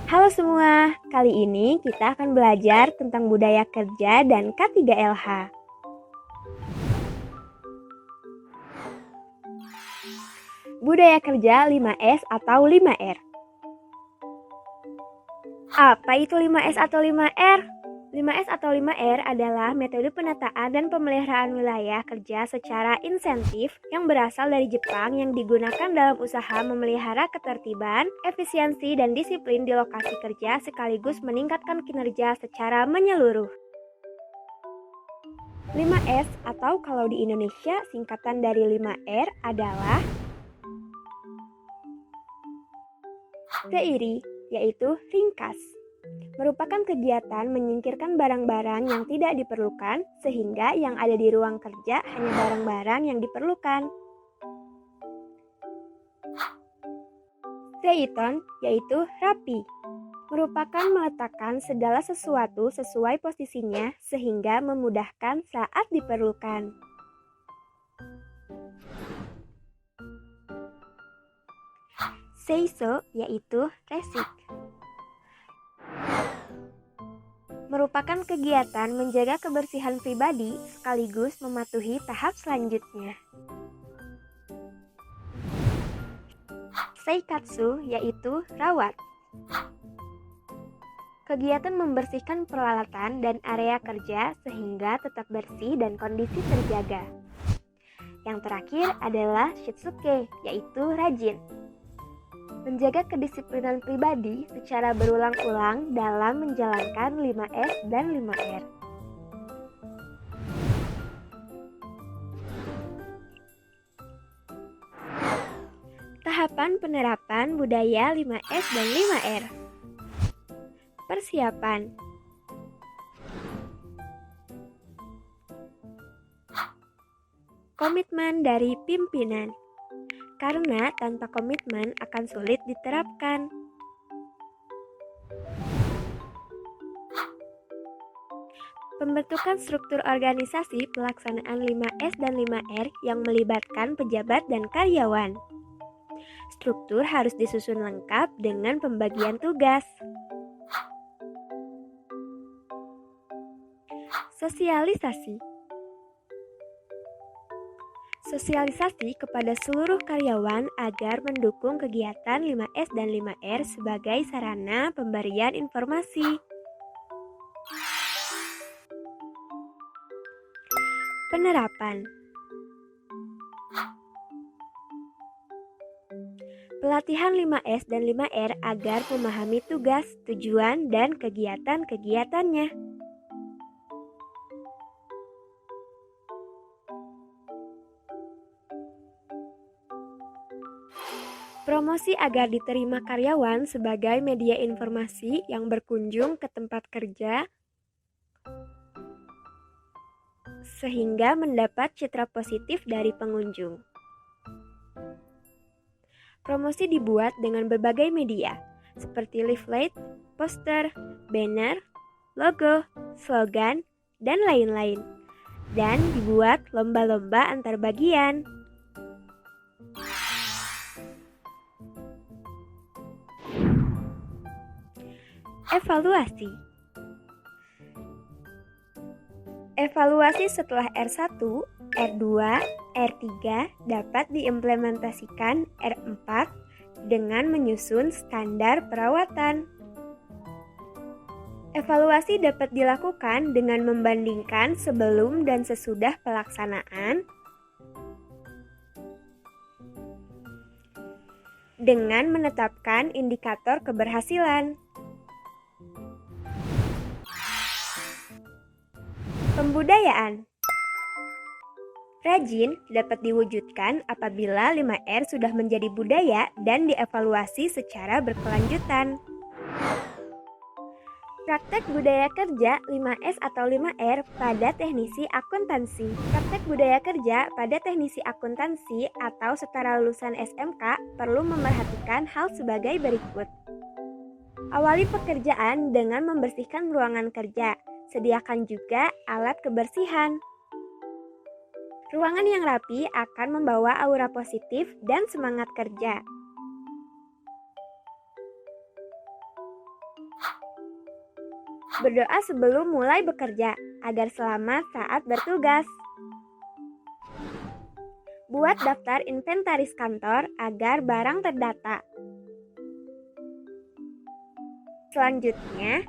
Halo semua, kali ini kita akan belajar tentang budaya kerja dan K3LH. Budaya kerja 5S atau 5R. Apa itu 5S atau 5R? 5S atau 5R adalah metode penataan dan pemeliharaan wilayah kerja secara insentif yang berasal dari Jepang yang digunakan dalam usaha memelihara ketertiban, efisiensi, dan disiplin di lokasi kerja sekaligus meningkatkan kinerja secara menyeluruh. 5S atau kalau di Indonesia singkatan dari 5R adalah seiri, yaitu ringkas. Merupakan kegiatan menyingkirkan barang-barang yang tidak diperlukan sehingga yang ada di ruang kerja hanya barang-barang yang diperlukan. Seiton, yaitu rapi. Merupakan meletakkan segala sesuatu sesuai posisinya sehingga memudahkan saat diperlukan. Seiso, yaitu resik. Merupakan kegiatan menjaga kebersihan pribadi sekaligus mematuhi tahap selanjutnya. Seikatsu, yaitu rawat. Kegiatan membersihkan peralatan dan area kerja sehingga tetap bersih dan kondisi terjaga. Yang terakhir adalah shitsuke, yaitu rajin. Menjaga kedisiplinan pribadi secara berulang-ulang dalam menjalankan 5S dan 5R. Tahapan penerapan budaya 5S dan 5R. Persiapan. Komitmen dari pimpinan. Karena tanpa komitmen akan sulit diterapkan. Pembentukan struktur organisasi pelaksanaan 5S dan 5R yang melibatkan pejabat dan karyawan. Struktur harus disusun lengkap dengan pembagian tugas. Sosialisasi. Sosialisasi kepada seluruh karyawan agar mendukung kegiatan 5S dan 5R sebagai sarana pemberian informasi. Penerapan. Pelatihan 5S dan 5R agar memahami tugas, tujuan, dan kegiatan-kegiatannya. Promosi agar diterima karyawan sebagai media informasi yang berkunjung ke tempat kerja sehingga mendapat citra positif dari pengunjung. Promosi dibuat dengan berbagai media seperti leaflet, poster, banner, logo, slogan, dan lain-lain. Dan dibuat lomba-lomba antar bagian. Evaluasi. Evaluasi setelah R1, R2, R3 dapat diimplementasikan R4 dengan menyusun standar perawatan. Evaluasi dapat dilakukan dengan membandingkan sebelum dan sesudah pelaksanaan dengan menetapkan indikator keberhasilan. Pembudayaan. Rajin dapat diwujudkan apabila 5R sudah menjadi budaya dan dievaluasi secara berkelanjutan. Praktek budaya kerja 5S atau 5R pada teknisi akuntansi. Praktek budaya kerja pada teknisi akuntansi atau setara lulusan SMK perlu memerhatikan hal sebagai berikut. Awali pekerjaan dengan membersihkan ruangan kerja. Sediakan juga alat kebersihan. Ruangan yang rapi akan membawa aura positif dan semangat kerja. Berdoa sebelum mulai bekerja agar selamat saat bertugas. Buat daftar inventaris kantor agar barang terdata. Selanjutnya,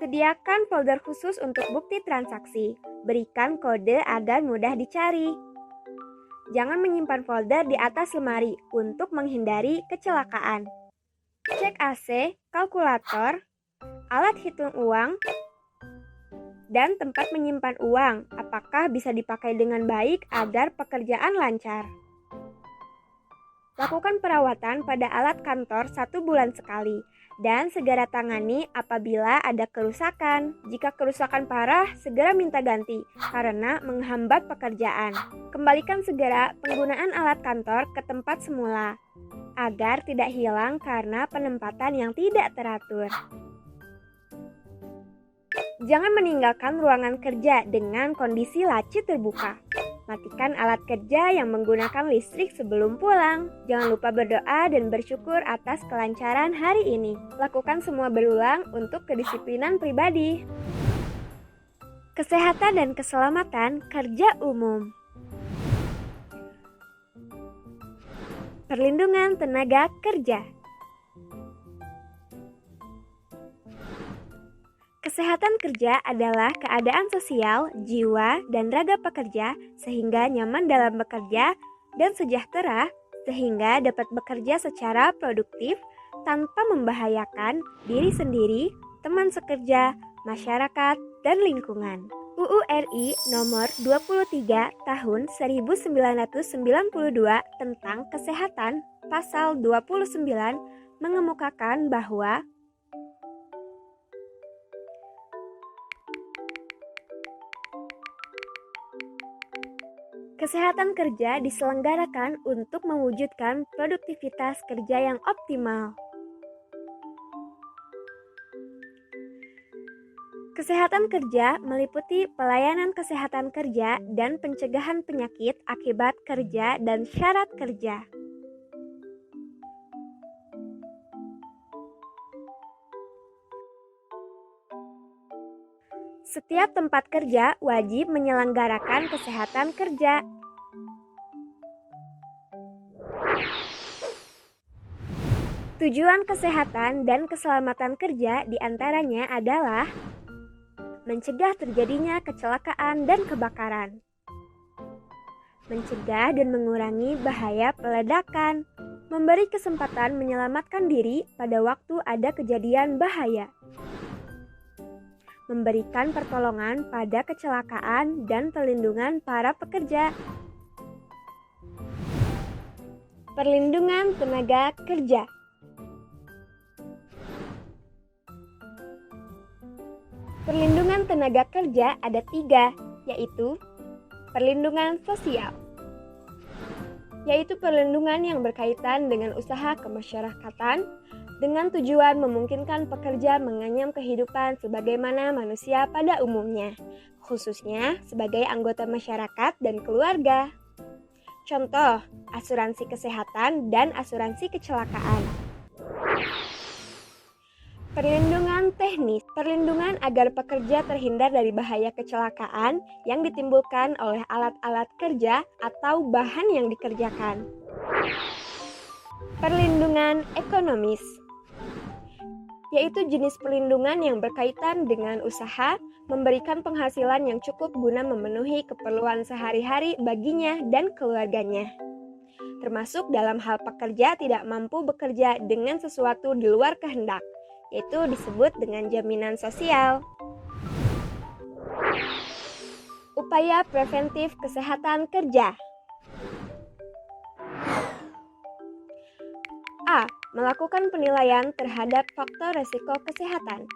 sediakan folder khusus untuk bukti transaksi. Berikan kode agar mudah dicari. Jangan menyimpan folder di atas lemari untuk menghindari kecelakaan. Cek AC, kalkulator, alat hitung uang, dan tempat menyimpan uang, apakah bisa dipakai dengan baik agar pekerjaan lancar. Lakukan perawatan pada alat kantor 1 bulan sekali, dan segera tangani apabila ada kerusakan. Jika kerusakan parah, segera minta ganti, karena menghambat pekerjaan. Kembalikan segera penggunaan alat kantor ke tempat semula, agar tidak hilang karena penempatan yang tidak teratur. Jangan meninggalkan ruangan kerja dengan kondisi laci terbuka. Matikan alat kerja yang menggunakan listrik sebelum pulang. Jangan lupa berdoa dan bersyukur atas kelancaran hari ini. Lakukan semua berulang untuk kedisiplinan pribadi. Kesehatan dan keselamatan kerja umum. Perlindungan tenaga kerja. Kesehatan kerja adalah keadaan sosial, jiwa, dan raga pekerja sehingga nyaman dalam bekerja dan sejahtera sehingga dapat bekerja secara produktif tanpa membahayakan diri sendiri, teman sekerja, masyarakat, dan lingkungan. UU RI nomor 23 tahun 1992 tentang kesehatan pasal 29 mengemukakan bahwa kesehatan kerja diselenggarakan untuk mewujudkan produktivitas kerja yang optimal. Kesehatan kerja meliputi pelayanan kesehatan kerja dan pencegahan penyakit akibat kerja dan syarat kerja. Setiap tempat kerja wajib menyelenggarakan kesehatan kerja. Tujuan kesehatan dan keselamatan kerja diantaranya adalah mencegah terjadinya kecelakaan dan kebakaran, mencegah dan mengurangi bahaya peledakan, memberi kesempatan menyelamatkan diri pada waktu ada kejadian bahaya, memberikan pertolongan pada kecelakaan dan perlindungan para pekerja. Perlindungan tenaga kerja. Perlindungan tenaga kerja ada 3, yaitu perlindungan sosial, yaitu perlindungan yang berkaitan dengan usaha kemasyarakatan dengan tujuan memungkinkan pekerja mengenyam kehidupan sebagaimana manusia pada umumnya, khususnya sebagai anggota masyarakat dan keluarga. Contoh, asuransi kesehatan dan asuransi kecelakaan. Perlindungan teknis, perlindungan agar pekerja terhindar dari bahaya kecelakaan yang ditimbulkan oleh alat-alat kerja atau bahan yang dikerjakan. Perlindungan ekonomis, yaitu jenis perlindungan yang berkaitan dengan usaha, memberikan penghasilan yang cukup guna memenuhi keperluan sehari-hari baginya dan keluarganya. Termasuk dalam hal pekerja tidak mampu bekerja dengan sesuatu di luar kehendak, yaitu disebut dengan jaminan sosial. Upaya preventif kesehatan kerja. A. Melakukan penilaian terhadap faktor risiko kesehatan.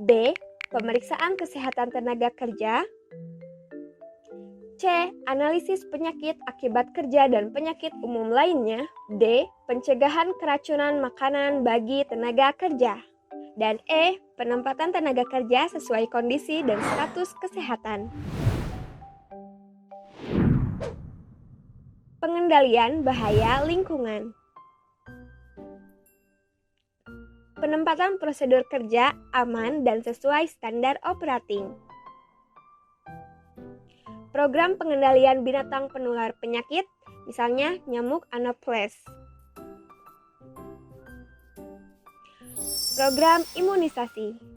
B. Pemeriksaan kesehatan tenaga kerja. C. Analisis penyakit akibat kerja dan penyakit umum lainnya. D. Pencegahan keracunan makanan bagi tenaga kerja. Dan E. Penempatan tenaga kerja sesuai kondisi dan status kesehatan. Pengendalian bahaya lingkungan. Penempatan prosedur kerja aman dan sesuai standar operating. Program pengendalian binatang penular penyakit, misalnya nyamuk Anopheles. Program imunisasi.